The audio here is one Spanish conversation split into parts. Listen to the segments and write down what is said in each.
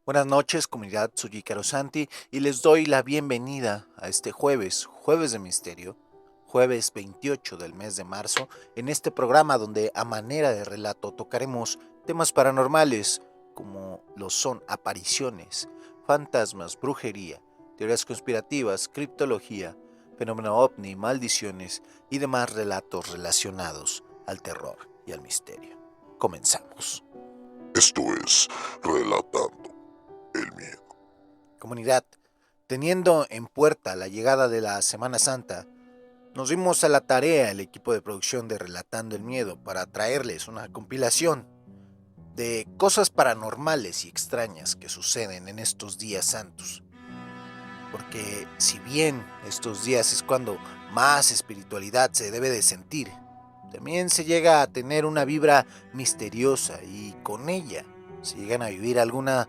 Buenas noches, comunidad. Soy Ícaro Santi y les doy la bienvenida a este jueves de misterio, jueves 28 del mes de marzo, en este programa donde a manera de relato tocaremos temas paranormales como lo son apariciones, fantasmas, brujería, teorías conspirativas, criptología, fenómeno ovni, maldiciones y demás relatos relacionados al terror y al misterio. Comenzamos. Esto es Relatando el Miedo. Comunidad, teniendo en puerta la llegada de la Semana Santa, nos dimos a la tarea el equipo de producción de Relatando el Miedo para traerles una compilación de cosas paranormales y extrañas que suceden en estos días santos. Porque si bien estos días es cuando más espiritualidad se debe de sentir, también se llega a tener una vibra misteriosa y con ella se llegan a vivir alguna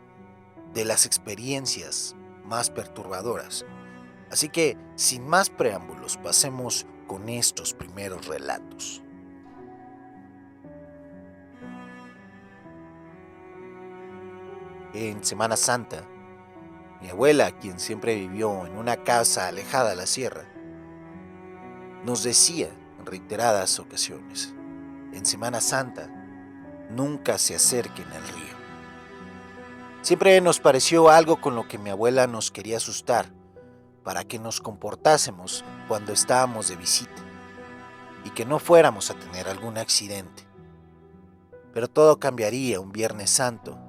de las experiencias más perturbadoras. Así que, sin más preámbulos, pasemos con estos primeros relatos. En Semana Santa, mi abuela, quien siempre vivió en una casa alejada de la sierra, nos decía en reiteradas ocasiones, en Semana Santa, nunca se acerquen al río. Siempre nos pareció algo con lo que mi abuela nos quería asustar, para que nos comportásemos cuando estábamos de visita y que no fuéramos a tener algún accidente. Pero todo cambiaría un Viernes Santo,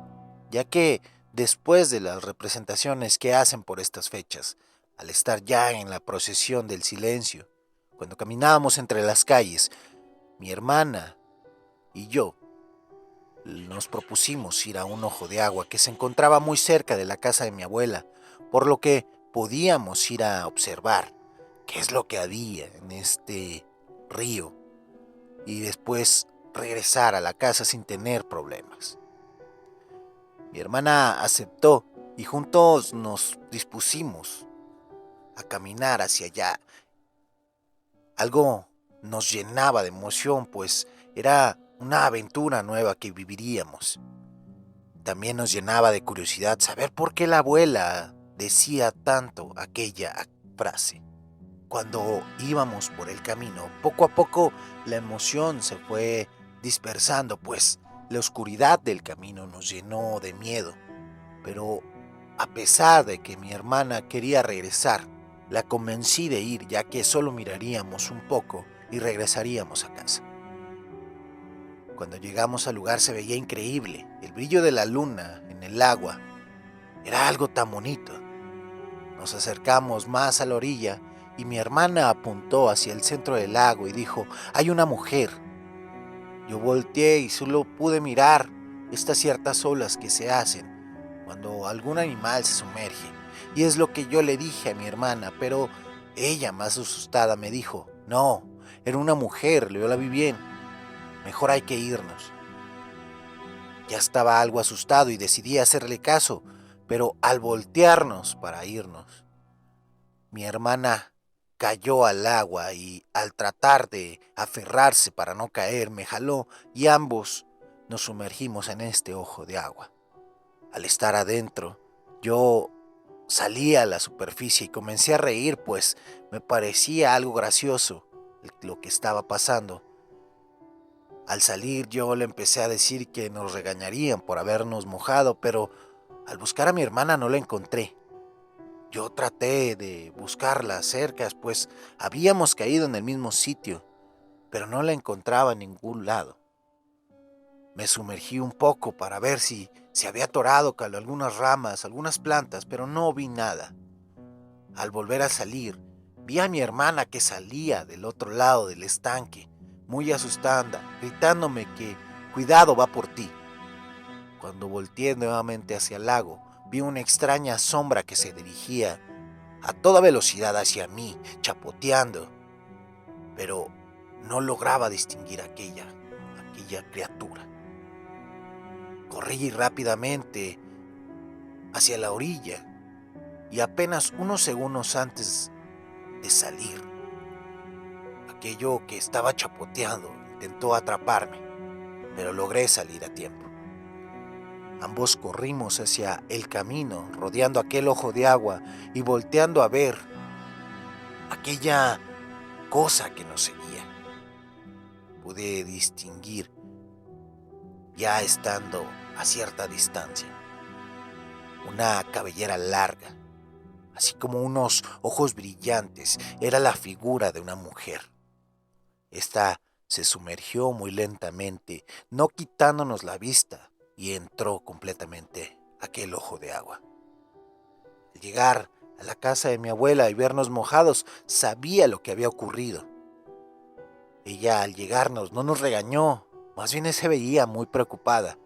ya que después de las representaciones que hacen por estas fechas, al estar ya en la procesión del silencio, cuando caminábamos entre las calles, mi hermana y yo nos propusimos ir a un ojo de agua que se encontraba muy cerca de la casa de mi abuela, por lo que podíamos ir a observar qué es lo que había en este río y después regresar a la casa sin tener problemas. Mi hermana aceptó y juntos nos dispusimos a caminar hacia allá. Algo nos llenaba de emoción, pues era una aventura nueva que viviríamos. También nos llenaba de curiosidad saber por qué la abuela decía tanto aquella frase. Cuando íbamos por el camino, poco a poco la emoción se fue dispersando, pues la oscuridad del camino nos llenó de miedo. Pero a pesar de que mi hermana quería regresar, la convencí de ir, ya que solo miraríamos un poco y regresaríamos a casa. Cuando llegamos al lugar se veía increíble. El brillo de la luna en el agua era algo tan bonito. Nos acercamos más a la orilla y mi hermana apuntó hacia el centro del lago y dijo, hay una mujer. Yo volteé y solo pude mirar estas ciertas olas que se hacen cuando algún animal se sumerge. Y es lo que yo le dije a mi hermana, pero ella, más asustada, me dijo, no, era una mujer, yo la vi bien, mejor hay que irnos. Ya estaba algo asustado y decidí hacerle caso, pero al voltearnos para irnos, mi hermana cayó al agua y al tratar de aferrarse para no caer, me jaló y ambos nos sumergimos en este ojo de agua. Al estar adentro, yo salí a la superficie y comencé a reír, pues me parecía algo gracioso lo que estaba pasando. Al salir yo le empecé a decir que nos regañarían por habernos mojado, pero al buscar a mi hermana no la encontré. Yo traté de buscarla cerca, pues habíamos caído en el mismo sitio, pero no la encontraba en ningún lado. Me sumergí un poco para ver si se había atorado con algunas ramas, algunas plantas, pero no vi nada. Al volver a salir, vi a mi hermana que salía del otro lado del estanque, muy asustada, gritándome que cuidado, va por ti. Cuando volteé nuevamente hacia el lago, vi una extraña sombra que se dirigía a toda velocidad hacia mí, chapoteando, pero no lograba distinguir aquella criatura. Corrí rápidamente hacia la orilla y apenas unos segundos antes de salir, aquello que estaba chapoteando intentó atraparme, pero logré salir a tiempo. Ambos corrimos hacia el camino, rodeando aquel ojo de agua y volteando a ver aquella cosa que nos seguía. Pude distinguir, ya estando a cierta distancia, una cabellera larga, así como unos ojos brillantes. Era la figura de una mujer. Esta se sumergió muy lentamente, no quitándonos la vista, y entró completamente aquel ojo de agua. Al llegar a la casa de mi abuela y vernos mojados, sabía lo que había ocurrido. Ella, al llegarnos, no nos regañó, más bien se veía muy preocupada.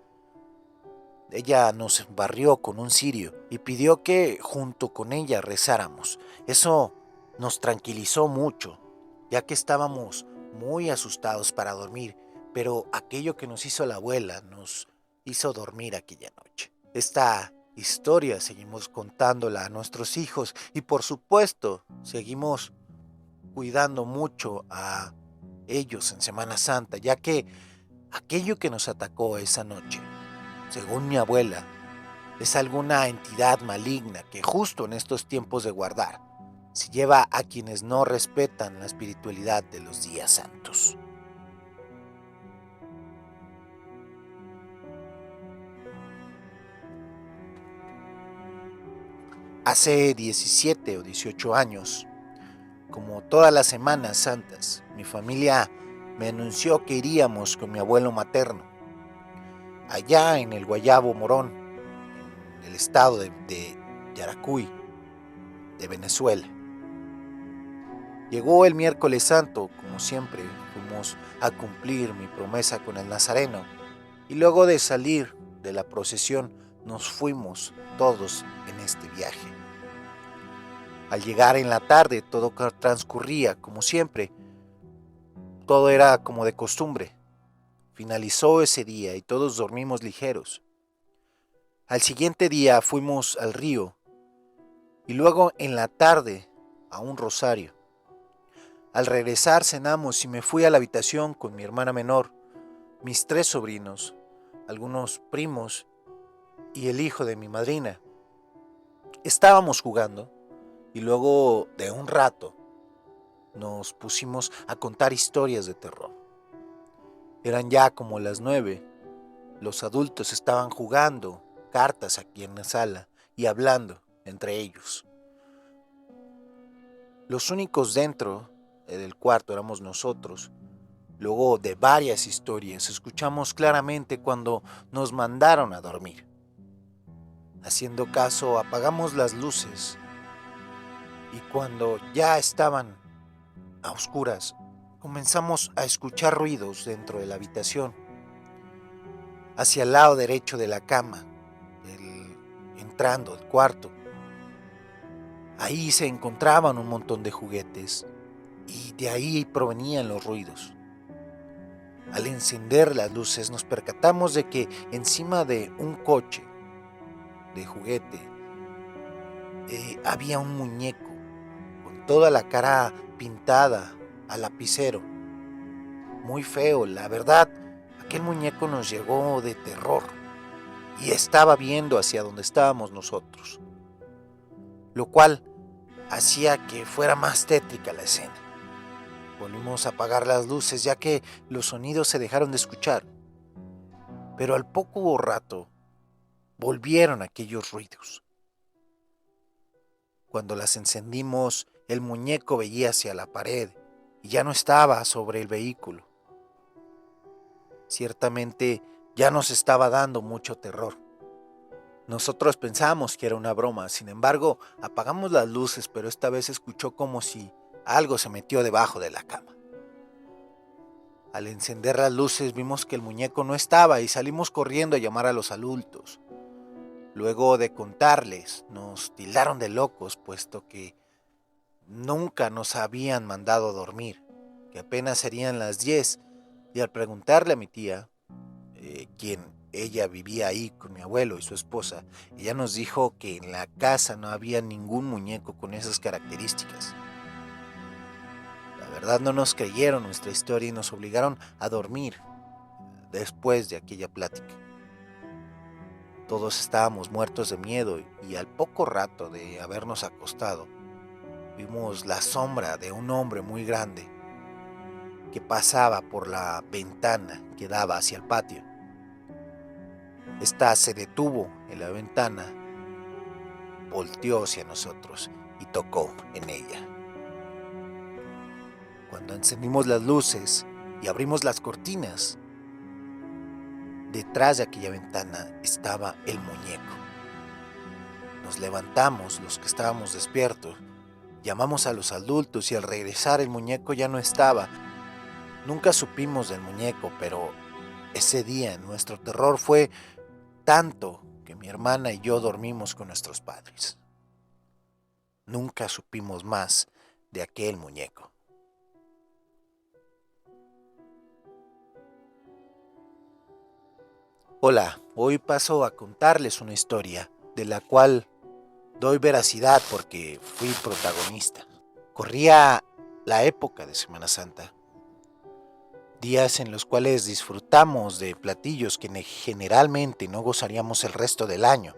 Ella nos barrió con un cirio y pidió que junto con ella rezáramos. Eso nos tranquilizó mucho, ya que estábamos muy asustados para dormir, pero aquello que nos hizo la abuela nos hizo dormir aquella noche. Esta historia seguimos contándola a nuestros hijos y por supuesto seguimos cuidando mucho a ellos en Semana Santa, ya que aquello que nos atacó esa noche, según mi abuela, es alguna entidad maligna que justo en estos tiempos de guardar se lleva a quienes no respetan la espiritualidad de los días santos. Hace 17 o 18 años, como todas las Semanas Santas, mi familia me anunció que iríamos con mi abuelo materno, allá en el Guayabo Morón, en el estado de Yaracuy, de Venezuela. Llegó el miércoles santo, como siempre, fuimos a cumplir mi promesa con el Nazareno, y luego de salir de la procesión nos fuimos todos en este viaje. Al llegar en la tarde todo transcurría como siempre, todo era como de costumbre. Finalizó ese día y todos dormimos ligeros. Al siguiente día fuimos al río y luego en la tarde a un rosario. Al regresar cenamos y me fui a la habitación con mi hermana menor, mis 3 sobrinos, algunos primos y el hijo de mi madrina. Estábamos jugando y luego de un rato nos pusimos a contar historias de terror. Eran ya como las 9. Los adultos estaban jugando cartas aquí en la sala y hablando entre ellos. Los únicos dentro del cuarto éramos nosotros. Luego de varias historias, escuchamos claramente cuando nos mandaron a dormir. Haciendo caso, apagamos las luces y cuando ya estaban a oscuras, comenzamos a escuchar ruidos dentro de la habitación. Hacia el lado derecho de la cama, entrando al cuarto, ahí se encontraban un montón de juguetes y de ahí provenían los ruidos. Al encender las luces nos percatamos de que encima de un coche de juguete había un muñeco con toda la cara pintada a lapicero. Muy feo, la verdad, aquel muñeco nos llegó de terror y estaba viendo hacia donde estábamos nosotros, lo cual hacía que fuera más tétrica la escena. Volvimos a apagar las luces ya que los sonidos se dejaron de escuchar, pero al poco rato volvieron aquellos ruidos. Cuando las encendimos, el muñeco veía hacia la pared y ya no estaba sobre el vehículo. Ciertamente ya nos estaba dando mucho terror. Nosotros pensamos que era una broma, sin embargo, apagamos las luces, pero esta vez escuchó como si algo se metió debajo de la cama. Al encender las luces vimos que el muñeco no estaba y salimos corriendo a llamar a los adultos. Luego de contarles, nos tildaron de locos, puesto que nunca nos habían mandado dormir, que apenas serían las 10, y al preguntarle a mi tía, quien ella vivía ahí con mi abuelo y su esposa, ella nos dijo que en la casa no había ningún muñeco con esas características. La verdad no nos creyeron nuestra historia y nos obligaron a dormir después de aquella plática. Todos estábamos muertos de miedo y al poco rato de habernos acostado, vimos la sombra de un hombre muy grande que pasaba por la ventana que daba hacia el patio. Esta se detuvo en la ventana, volteó hacia nosotros y tocó en ella. Cuando encendimos las luces y abrimos las cortinas, detrás de aquella ventana estaba el muñeco. Nos levantamos los que estábamos despiertos, llamamos a los adultos y al regresar el muñeco ya no estaba. Nunca supimos del muñeco, pero ese día nuestro terror fue tanto que mi hermana y yo dormimos con nuestros padres. Nunca supimos más de aquel muñeco. Hola, hoy paso a contarles una historia de la cual doy veracidad porque fui protagonista. Corría la época de Semana Santa, días en los cuales disfrutamos de platillos que generalmente no gozaríamos el resto del año.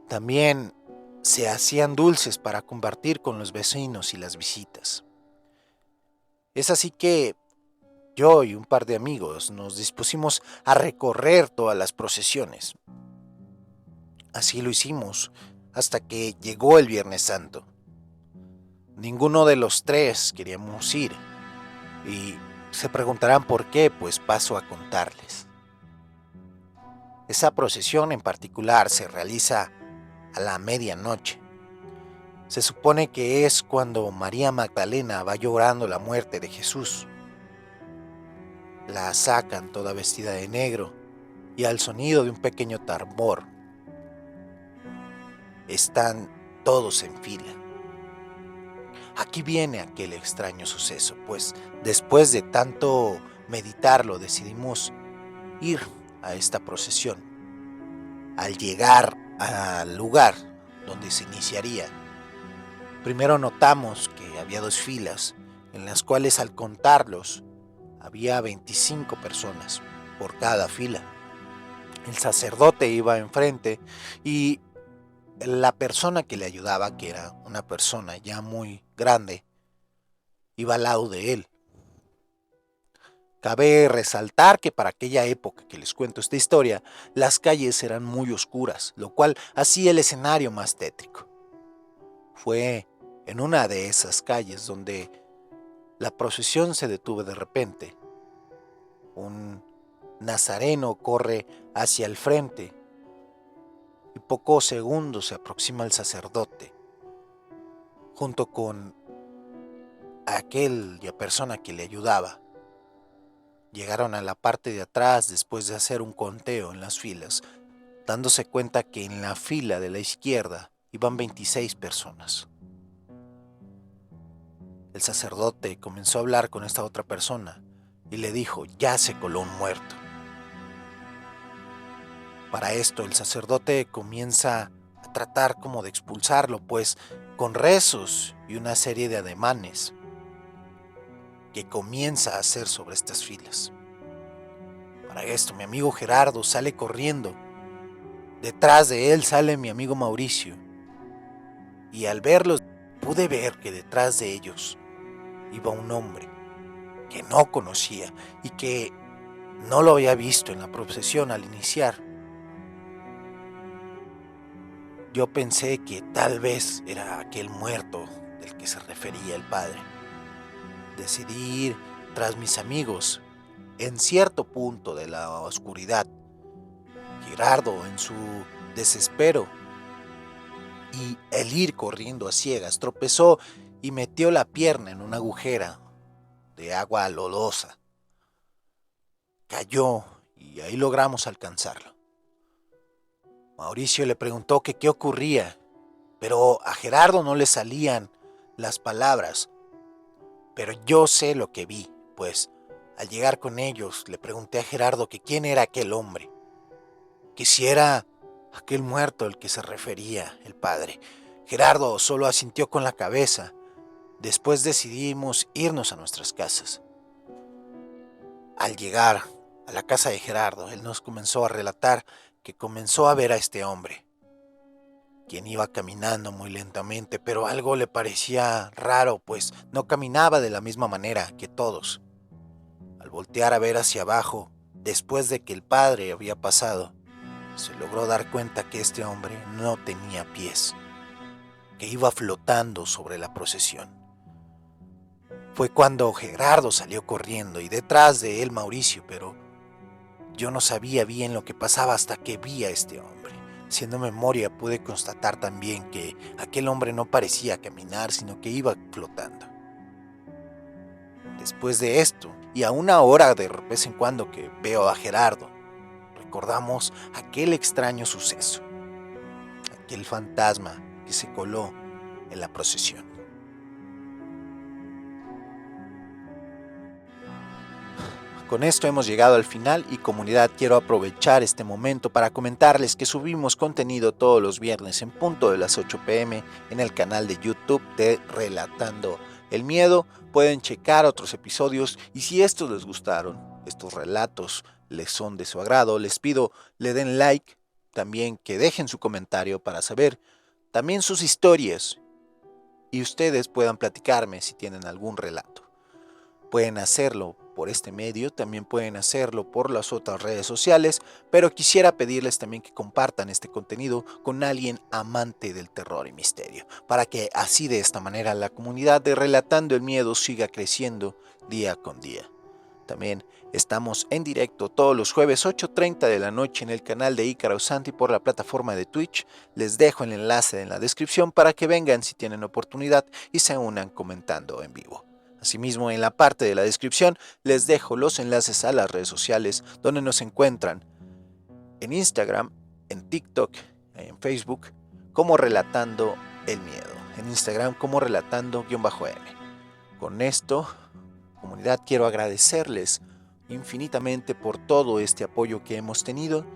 También se hacían dulces para compartir con los vecinos y las visitas. Es así que yo y un par de amigos nos dispusimos a recorrer todas las procesiones. Así lo hicimos hasta que llegó el Viernes Santo. Ninguno de los tres queríamos ir y se preguntarán por qué, pues paso a contarles. Esa procesión en particular se realiza a la medianoche. Se supone que es cuando María Magdalena va llorando la muerte de Jesús. La sacan toda vestida de negro y al sonido de un pequeño tambor están todos en fila. Aquí viene aquel extraño suceso, pues después de tanto meditarlo decidimos ir a esta procesión. Al llegar al lugar donde se iniciaría, primero notamos que había dos filas, en las cuales al contarlos había 25 personas por cada fila. El sacerdote iba enfrente y la persona que le ayudaba, que era una persona ya muy grande, iba al lado de él. Cabe resaltar que para aquella época que les cuento esta historia, las calles eran muy oscuras, lo cual hacía el escenario más tétrico. Fue en una de esas calles donde la procesión se detuvo de repente. Un nazareno corre hacia el frente y pocos segundos se aproxima el sacerdote junto con aquella persona que le ayudaba. Llegaron a la parte de atrás después de hacer un conteo en las filas, dándose cuenta que en la fila de la izquierda iban 26 personas. El sacerdote comenzó a hablar con esta otra persona y le dijo: ya se coló un muerto. Para esto el sacerdote comienza a tratar como de expulsarlo, pues con rezos y una serie de ademanes que comienza a hacer sobre estas filas. Para esto mi amigo Gerardo sale corriendo. Detrás de él sale mi amigo Mauricio. Y al verlos pude ver que detrás de ellos iba un hombre que no conocía y que no lo había visto en la procesión al iniciar. Yo pensé que tal vez era aquel muerto del que se refería el padre. Decidí ir tras mis amigos. En cierto punto de la oscuridad, Gerardo, en su desespero y el ir corriendo a ciegas, tropezó y metió la pierna en una agujera de agua lodosa. Cayó y ahí logramos alcanzarlo. Mauricio le preguntó que qué ocurría, pero a Gerardo no le salían las palabras. Pero yo sé lo que vi, pues al llegar con ellos le pregunté a Gerardo que quién era aquel hombre, que si era aquel muerto al que se refería el padre. Gerardo solo asintió con la cabeza. Después decidimos irnos a nuestras casas. Al llegar a la casa de Gerardo, él nos comenzó a relatar que comenzó a ver a este hombre, quien iba caminando muy lentamente, pero algo le parecía raro, pues no caminaba de la misma manera que todos. Al voltear a ver hacia abajo, después de que el padre había pasado, se logró dar cuenta que este hombre no tenía pies, que iba flotando sobre la procesión. Fue cuando Gerardo salió corriendo y detrás de él Mauricio, pero yo no sabía bien lo que pasaba hasta que vi a este hombre. Haciendo memoria pude constatar también que aquel hombre no parecía caminar, sino que iba flotando. Después de esto, y a una hora de vez en cuando que veo a Gerardo, recordamos aquel extraño suceso, aquel fantasma que se coló en la procesión. Con esto hemos llegado al final y comunidad, quiero aprovechar este momento para comentarles que subimos contenido todos los viernes en punto de las 8 p.m. en el canal de YouTube de Relatando el Miedo. Pueden checar otros episodios y si estos les gustaron, estos relatos les son de su agrado, les pido le den like, también que dejen su comentario para saber también sus historias y ustedes puedan platicarme si tienen algún relato. Pueden hacerlo por este medio, también pueden hacerlo por las otras redes sociales, pero quisiera pedirles también que compartan este contenido con alguien amante del terror y misterio, para que así de esta manera la comunidad de Relatando el Miedo siga creciendo día con día. También estamos en directo todos los jueves 8:30 de la noche en el canal de Ícaro Santi por la plataforma de Twitch. Les dejo el enlace en la descripción para que vengan si tienen oportunidad y se unan comentando en vivo. Asimismo, en la parte de la descripción les dejo los enlaces a las redes sociales donde nos encuentran en Instagram, en TikTok, en Facebook, como Relatando el Miedo. En Instagram como Relatando-M. Con esto, comunidad, quiero agradecerles infinitamente por todo este apoyo que hemos tenido.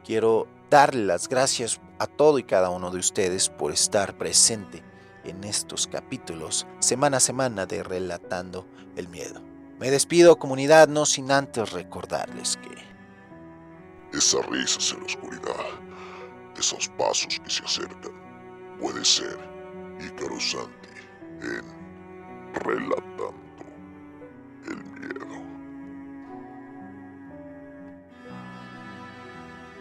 Quiero darle las gracias a todo y cada uno de ustedes por estar presente en estos capítulos semana a semana de Relatando el Miedo. Me despido, comunidad, no sin antes recordarles que Esas risas en la oscuridad, esos pasos que se acercan, puede ser Ícaro Santi en Relatando.